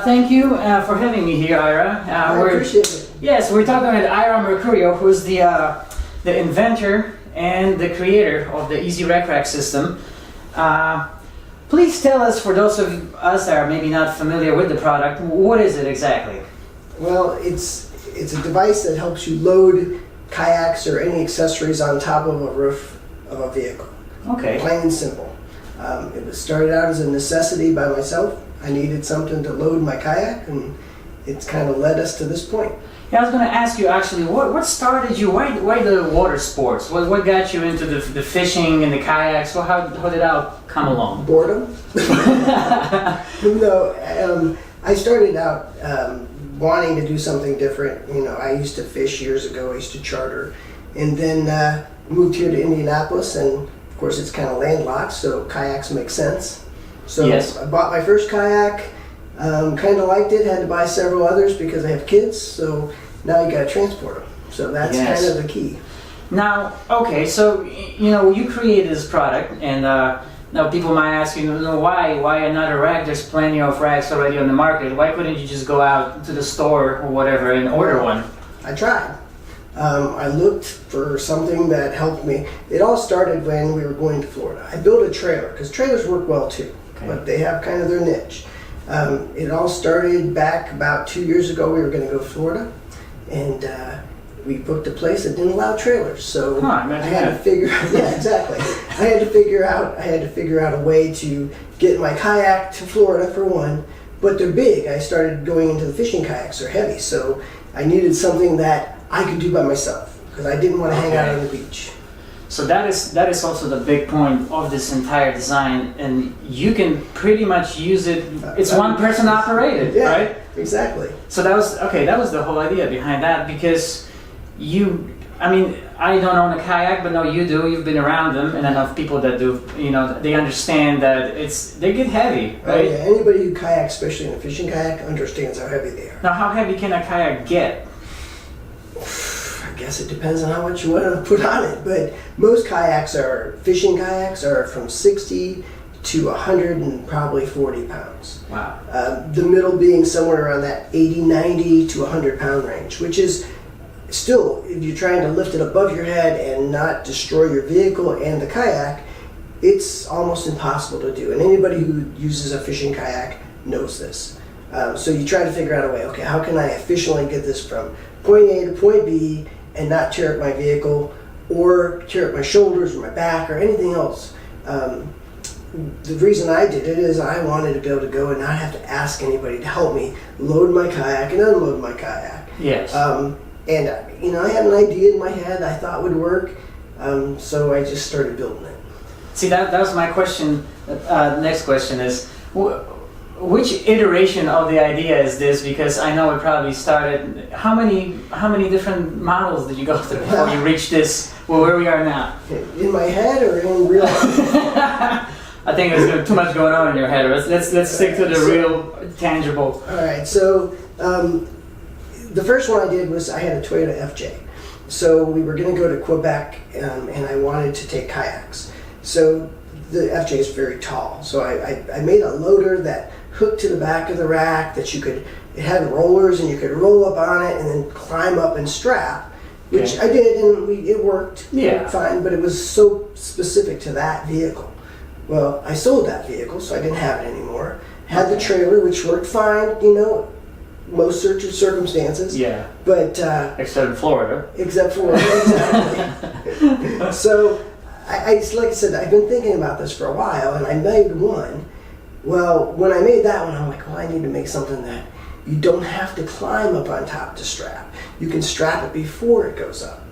thank you for having me here, Ira. I appreciate it. Yes, we're talking with Ira Mercurio, who's the inventor and the creator of the Easy Rack system. Please tell us, for those of us that are maybe not familiar with the product, what is it exactly? Well, it's a device that helps you load kayaks or any accessories on top of a roof of a vehicle. Okay. Plain and simple. It was started out as a necessity by myself. I needed something to load my kayak, and it's kind of led us to this point. Yeah, I was going to ask you actually, what started you? Why the water sports? What got you into the fishing and the kayaks? Well, how did that come along? Boredom? No, I started out wanting to do something different. You know, I used to fish years ago. I used to charter, and then moved here to Indianapolis, and of course it's kind of landlocked, so kayaks make sense. So yes. I bought my first kayak. Kind of liked it, had to buy several others because I have kids, so now you got to transport them. So that's yes. kind of the key. Now, okay, so you created this product, and now people might ask why another rack? There's plenty of racks already on the market. Why couldn't you just go out to the store or whatever and order one? I tried. I looked for something that helped me. It all started when we were going to Florida. I built a trailer because trailers work well too, okay. But they have kind of their niche. It all started back about 2 years ago. We were going to go to Florida, and we booked a place that didn't allow trailers. So I had to figure. Yeah, exactly. I had to figure out a way to get my kayak to Florida for one. But they're big. I started going into the fishing kayaks. They're heavy, so I needed something that I could do by myself because I didn't want to hang out on the beach. So that is also the big point of this entire design, and you can pretty much use it. It's one person operated, yeah, right? Exactly. So that was the whole idea behind that, because I don't own a kayak, but no, you do. You've been around them, and enough people that do. They understand that they get heavy, right? Oh, yeah. Anybody who kayaks, especially in a fishing kayak, understands how heavy they are. Now, how heavy can a kayak get? I guess it depends on how much you want to put on it, but most fishing kayaks are from 60 to 100 and probably 40 pounds. Wow. The middle being somewhere around that 80, 90 to 100 pound range, which is still, if you're trying to lift it above your head and not destroy your vehicle and the kayak, it's almost impossible to do. And anybody who uses a fishing kayak knows this. So you try to figure out a way, okay, how can I efficiently get this from point A to point B and not tear up my vehicle or tear up my shoulders or my back or anything else. The reason I did it is I wanted to be able to go and not have to ask anybody to help me load my kayak and unload my kayak. Yes. And I had an idea in my head I thought would work, so I just started building it. See, that was my question. Next question is, which iteration of the idea is this? Because I know it probably started. How many different models did you go through before you reached this? Well, where we are now? In my head or in real life? I think there's too much going on in your head. Let's stick to the real, tangible. All right. So the first one I did was I had a Toyota FJ. So we were going to go to Quebec, and I wanted to take kayaks. So the FJ is very tall. So I made a loader that hooked to the back of the rack that it had rollers and you could roll up on it and then climb up and strap, which I did, and it worked fine, but it was so specific to that vehicle. Well, I sold that vehicle, so I didn't have it anymore. Had the trailer, which worked fine, most circumstances. Yeah. But except in Florida. Except for exactly. So like I said, I've been thinking about this for a while, and I made one. Well, when I made that one, I'm like, I need to make something that you don't have to climb up on top to strap. You can strap it before it goes up,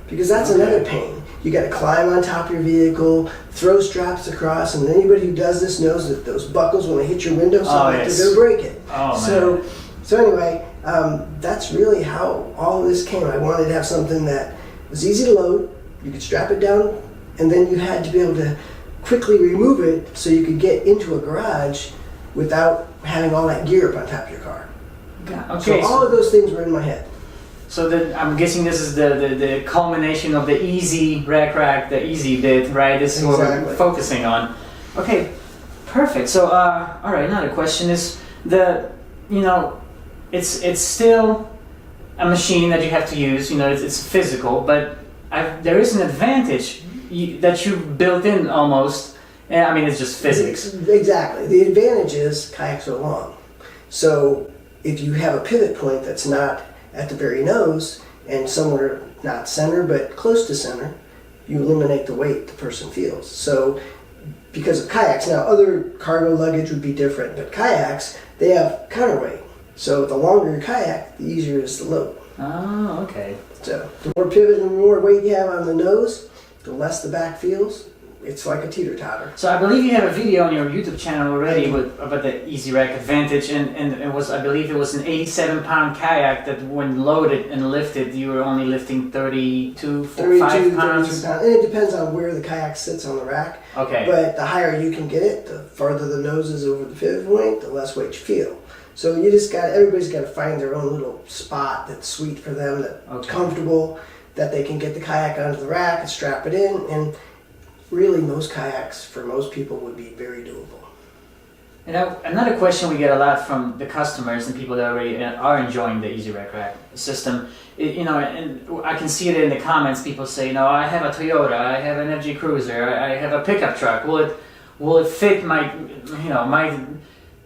because that's another pain. You got to climb on top of your vehicle, throw straps across, and anybody who does this knows that those buckles, when they hit your window, they're going to break it. Oh, So anyway, that's really how all of this came. I wanted to have something that was easy to load. You could strap it down, and then you had to be able to quickly remove it so you could get into a garage without having all that gear up on top of your car. Okay, so all of those things were in my head. So I'm guessing this is the culmination of the easy rack, the easy bit, right? This is what we're focusing on. Okay, perfect. So, all right, now the question is, you know, it's still a machine that you have to use. You know, it's physical, but there is an advantage that you built in almost. I mean, it's just physics. Exactly. The advantage is kayaks are long. So if you have a pivot point that's not at the very nose and somewhere not center but close to center, you eliminate the weight the person feels. So because of kayaks, now other cargo luggage would be different, but kayaks, they have counterweight. So the longer your kayak, the easier it is to load. Oh, okay. So the more pivot and the more weight you have on the nose, the less the back feels. It's like a teeter-totter. So I believe you have a video on your YouTube channel already about the Easy Rack Advantage, and it was, I believe it was an 87-pound kayak that when loaded and lifted, you were only lifting 32, 5 pounds. And it depends on where the kayak sits on the rack. Okay. But the higher you can get it, the farther the nose is over the pivot point, the less weight you feel. So you just everybody's got to find their own little spot that's sweet for them, that's comfortable, that they can get the kayak onto the rack and strap it in, and really, most kayaks, for most people, would be very doable. And another question we get a lot from the customers and people that already are enjoying the Easy Rack system, and I can see it in the comments. People say, I have a Toyota, I have an FG Cruiser, I have a pickup truck. Will it fit my?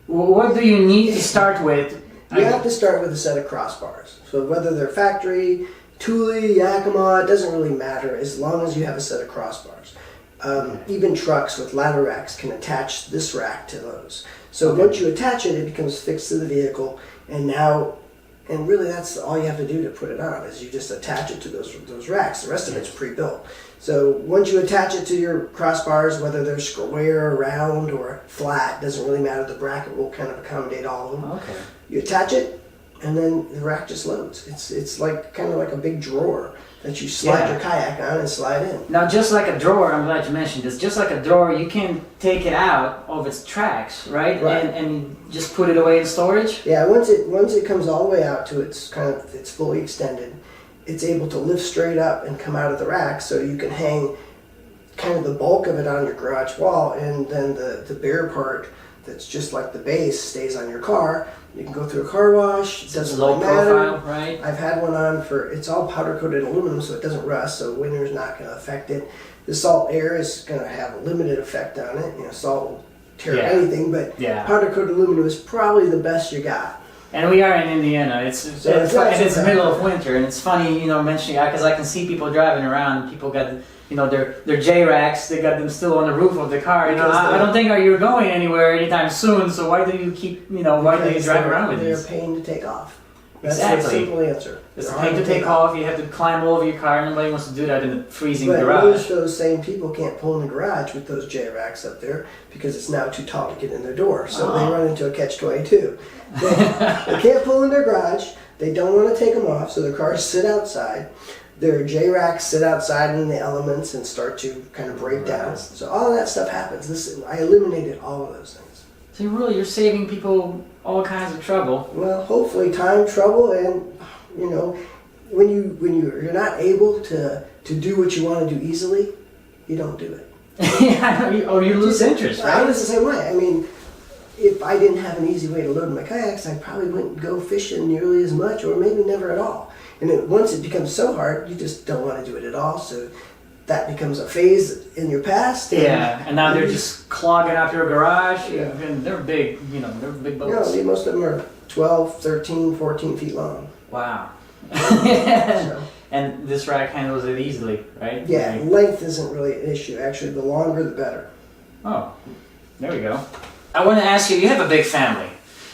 What do you need to start with? You have to start with a set of crossbars. So whether they're factory, Thule, Yakima, it doesn't really matter as long as you have a set of crossbars. Even trucks with ladder racks can attach this rack to those. So once you attach it, it becomes fixed to the vehicle, and really that's all you have to do to put it on, is you just attach it to those racks. The rest of it's pre-built. So once you attach it to your crossbars, whether they're square, round, or flat, doesn't really matter. The bracket will kind of accommodate all of them. Okay. You attach it, and then the rack just loads. It's like kind of like a big drawer that you slide your kayak on and slide in. Now, just like a drawer, I'm glad you mentioned this. Just like a drawer, you can take it out of its tracks, right? And just put it away in storage. Yeah, once it comes all the way out to it's fully extended, it's able to lift straight up and come out of the rack, so you can hang kind of the bulk of it on your garage wall, and then the bare part that's just like the base stays on your car. You can go through a car wash. It doesn't really matter. Low profile, right? I've had one on it's all powder coated aluminum, so it doesn't rust. So winter's not going to affect it. The salt air is going to have a limited effect on it. Salt will tear anything, but powder coated aluminum is probably the best you got. And we are in Indiana. It's the middle of winter, and it's funny, mentioning because I can see people driving around. And people got their J racks. They got them still on the roof of the car. I don't think you're going anywhere anytime soon. So why do you keep why do you drive around with these? They're a pain to take off. That's Exactly. the simple answer. It's a pain to take off. You have to climb all over your car. Nobody wants to do that in the freezing garage. Most of those same people can't pull in the garage with those J racks up there because it's now too tall to get in their door. So they run into a catch-22. They can't pull in their garage. They don't want to take them off, so their cars sit outside. Their J racks sit outside in the elements and start to kind of break down. So all of that stuff happens. I eliminated all of those things. So you're saving people all kinds of trouble. Well, hopefully time, trouble, and when you're not able to do what you want to do easily, you don't do it. Or you lose interest, right? I was the same way. I mean, if I didn't have an easy way to load my kayaks, I probably wouldn't go fishing nearly as much, or maybe never at all. And once it becomes so hard, you just don't want to do it at all. So that becomes a phase in your past. And now they're just clogging up your garage. Yeah. And they're big, they're big boats. Most of them are 12, 13, 14 feet long. Wow. So. And this rack handles it easily, right? Yeah, length isn't really an issue. Actually, the longer the better. Oh, there we go. I want to ask you have a big family.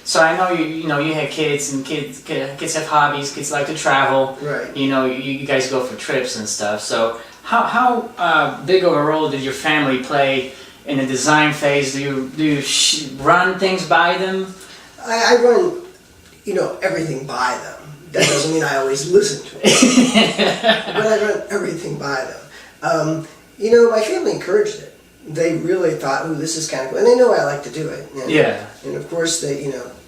So I know you have kids, and kids have hobbies. Kids like to travel. Right. You guys go for trips and stuff. So how big of a role did your family play in the design phase? Do you run things by them? I run, everything by them. That doesn't mean I always listen to them, but I run everything by them. My family encouraged it. They really thought, "Ooh, this is kind of cool," and they know I like to do it. And of course,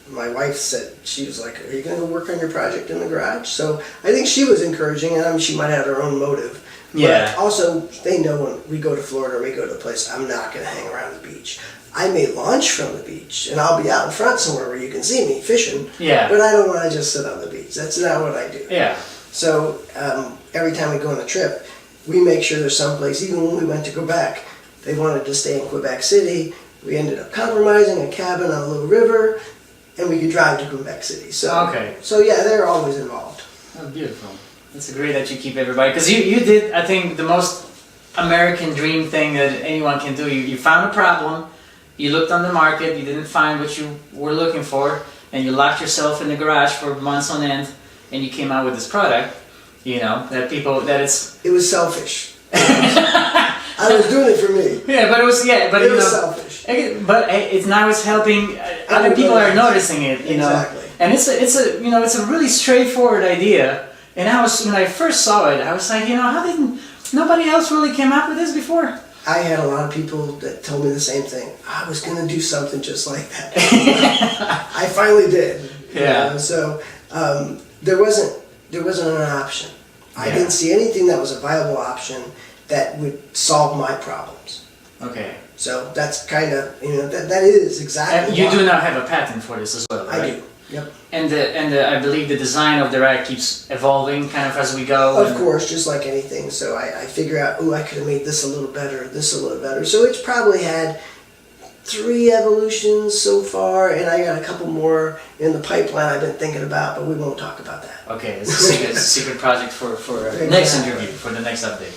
my wife said, she was like, "Are you going to go work on your project in the garage?" So I think she was encouraging, and she might have her own motive. Yeah. But also, they know when we go to Florida or we go to a place, I'm not going to hang around the beach. I may launch from the beach, and I'll be out in front somewhere where you can see me fishing. Yeah. But I don't want to just sit on the beach. That's not what I do. Yeah. So every time we go on a trip, we make sure there's someplace. Even when we went to Quebec, they wanted to stay in Quebec City. We ended up compromising a cabin on a little river, and we could drive to Quebec City. So, Okay. So yeah, they're always involved. Oh, beautiful. That's great that you keep everybody, because you did, I think, the most American dream thing that anyone can do. You found a problem, you looked on the market, you didn't find what you were looking for, and you locked yourself in the garage for months on end, and you came out with this product. You know that It was selfish. I was doing it for me. Yeah, but it was it was selfish. But it's now it's helping other people are noticing it. You know, exactly. And it's a really straightforward idea. And when I first saw it, I was like, how didn't nobody else really came up with this before? I had a lot of people that told me the same thing. I was going to do something just like that. I finally did. Yeah. So there wasn't an option. I didn't see anything that was a viable option that would solve my problems. Okay. So that's kind of that is exactly. And you do now have a patent for this as well, right? I do. Yep. And I believe the design of the rack keeps evolving kind of as we go. Of course, just like anything. So I figure out, I could have made this a little better, this a little better. So it's probably had 3 evolutions so far, and I got a couple more in the pipeline I've been thinking about, but we won't talk about that. Okay, it's a secret project for next interview, for the next update.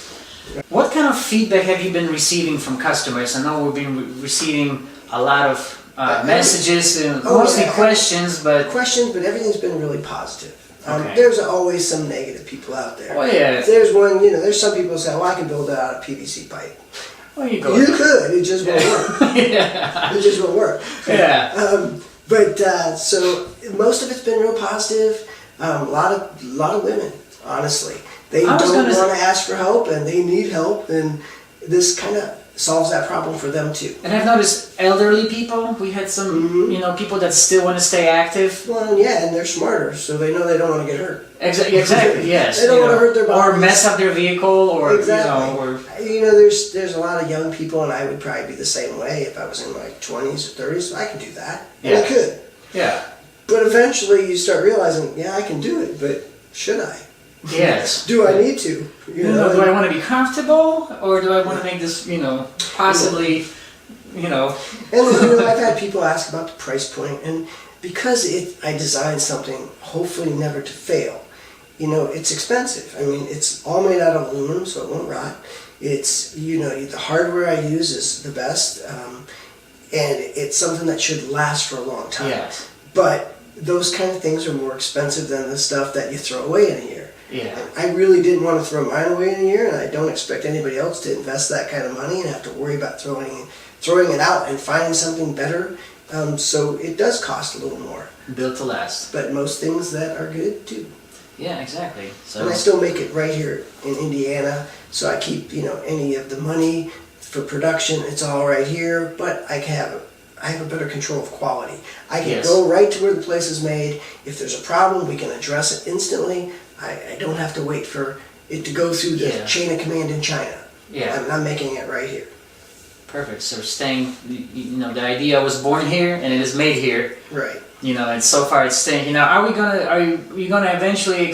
What kind of feedback have you been receiving from customers? I know we've been receiving a lot of messages, and mostly questions, but everything's been really positive. Okay. There's always some negative people out there. Oh yeah. There's one, there's some people who say, I can build it out of PVC pipe. Well, you go. You could, it just won't work. Yeah. It just won't work. Yeah. So most of it's been real positive. A lot of women, honestly. They don't want to ask for help, and they need help, and this kind of solves that problem for them too. And I've noticed elderly people. We had some, people that still want to stay active. Well, yeah, and they're smarter, so they know they don't want to get hurt. Exactly. Yes. They don't want to hurt their bodies. Or mess up their vehicle, or exactly. There's a lot of young people, and I would probably be the same way if I was in my 20s or 30s. So I can do that. Yeah. And I could. Yeah. But eventually, you start realizing, I can do it, but should I? Yes. Do I need to? Do I want to be comfortable, or do I want to make this, possibly, And I've had people ask about the price point, and because I designed something hopefully never to fail, it's expensive. I mean, it's all made out of aluminum, so it won't rot. It's the hardware I use is the best, and it's something that should last for a long time. Yes. But those kind of things are more expensive than the stuff that you throw away in a year. Yeah. And I really didn't want to throw mine away in a year, and I don't expect anybody else to invest that kind of money and have to worry about throwing it out and finding something better. So it does cost a little more. Built to last. But most things that are good too. Yeah, exactly. So. And I still make it right here in Indiana, so I keep any of the money for production. It's all right here, but I have a better control of quality. I can go right to where the place is made. If there's a problem, we can address it instantly. I don't have to wait for it to go through the chain of command in China. Yeah. I'm making it right here. Perfect. So staying, the idea was born here and it is made here. Right. And so far it's staying. Are you gonna eventually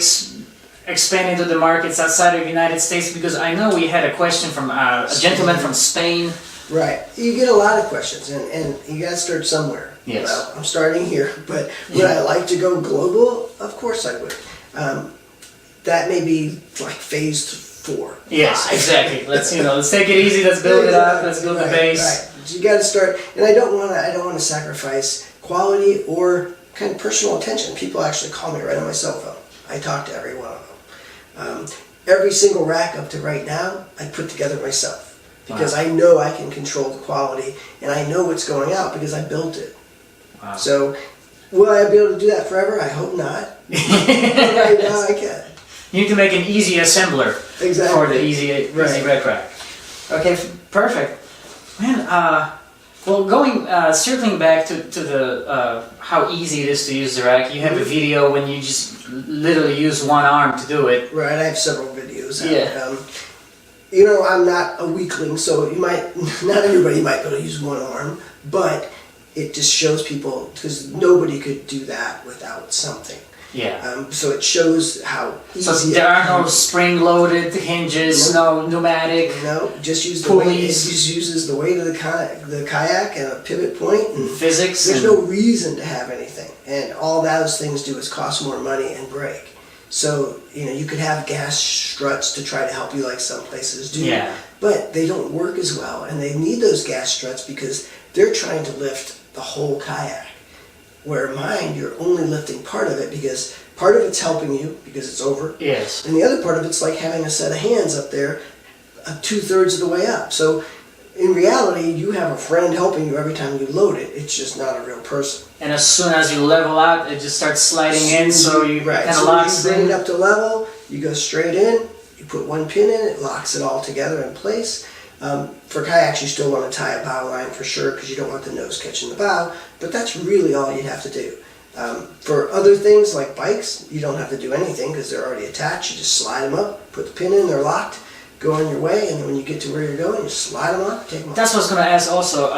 expand into the markets outside of the United States? Because I know we had a question from a gentleman from Spain. Right. You get a lot of questions, and you got to start somewhere. Yes. Well, I'm starting here, but would I like to go global? Of course I would. That may be like phase 4. Yes, exactly. Let's take it easy. Let's build it up. Let's build the base. Right. So you got to start, and I don't want to sacrifice quality or kind of personal attention. People actually call me right on my cell phone. I talk to every one of them. Every single rack up to right now, I put together myself. Because I know I can control the quality, and I know what's going out because I built it. Wow. So, will I be able to do that forever? I hope not. Right now I can. You need to make an easy assembler for the easy rack. Okay, perfect. Man, circling back to the how easy it is to use the rack. You have a video when you just literally use one arm to do it. Right, I have several videos. Yeah. I'm not a weakling, so not everybody might be able to use one arm, but it just shows people, because nobody could do that without something. Yeah. So it shows how easy. So there are no spring-loaded hinges, no pneumatic. No, just use the weight. It pulleys. just uses the weight of the kayak and a pivot point. And Physics. there's no reason to have anything, and all those things do is cost more money and break. So you could have gas struts to try to help you, like some places do. Yeah. But they don't work as well, and they need those gas struts because they're trying to lift the whole kayak. Where mine, you're only lifting part of it, because part of it's helping you because it's over. Yes. And the other part of it's like having a set of hands up there 2/3 of the way up. So in reality, you have a friend helping you every time you load it. It's just not a real person. And as soon as you level out, it just starts sliding in, so you right. kind of So locks you bring in. it up to level, you go straight in, you put one pin in, it locks it all together in place. For kayaks, you still want to tie a bow line for sure, because you don't want the nose catching the bow, but that's really all you'd have to do. For other things like bikes, you don't have to do anything because they're already attached. You just slide them up, put the pin in, they're locked, go on your way, and then when you get to where you're going, you slide them up, take them off. That's what I was going to ask also.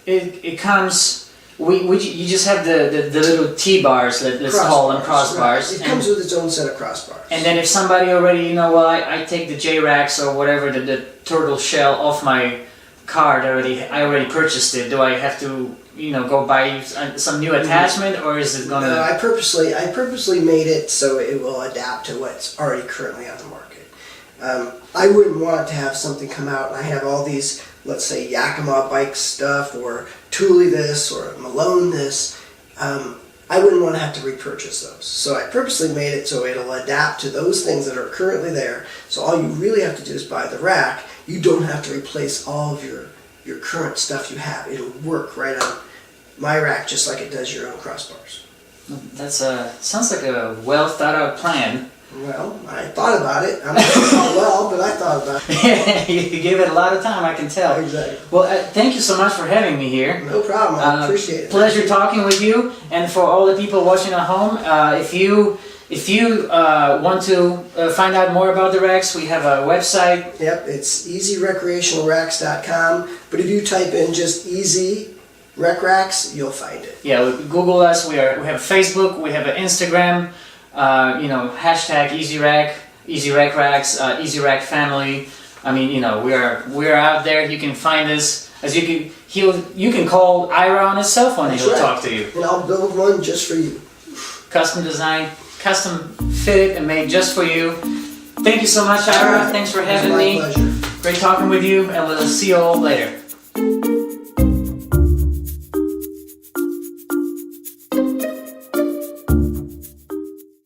It comes... you just have the little T-bars, let's call them crossbars. Right. It comes with its own set of crossbars. And then if somebody already, I take the J-Racks or whatever, the turtle shell off my card already, I already purchased it. Do I have to, go buy some new attachment, or is it gonna... No, I purposely made it so it will adapt to what's already currently on the market. I wouldn't want to have something come out and I have all these, let's say, Yakima bike stuff, or Thule this, or Malone this. I wouldn't want to have to repurchase those. So I purposely made it so it'll adapt to those things that are currently there. So all you really have to do is buy the rack. You don't have to replace all of your current stuff you have. It'll work right on my rack just like it does your own crossbars. That's sounds like a well thought out plan. Well, I thought about it. I'm not sure how well, but I thought about it. You gave it a lot of time, I can tell. Exactly. Well, thank you so much for having me here. No problem. I appreciate it. Pleasure talking with you. And for all the people watching at home, if you want to find out more about the racks, we have a website. Yep, it's easyrecreationalracks.com. But if you type in just Easy Rec Racks, you'll find it. Yeah, Google us. We have Facebook. We have an Instagram. Hashtag EasyRack, EasyRack Racks, EasyRack Family. I mean, we are out there. You can find us. As you can call Ira on his cell phone and he'll talk to you. And I'll build one just for you. Custom design, custom fitted and made just for you. Thank you so much, Ira. Thanks for having me. It was my pleasure. Great talking with you, and we'll see you all later.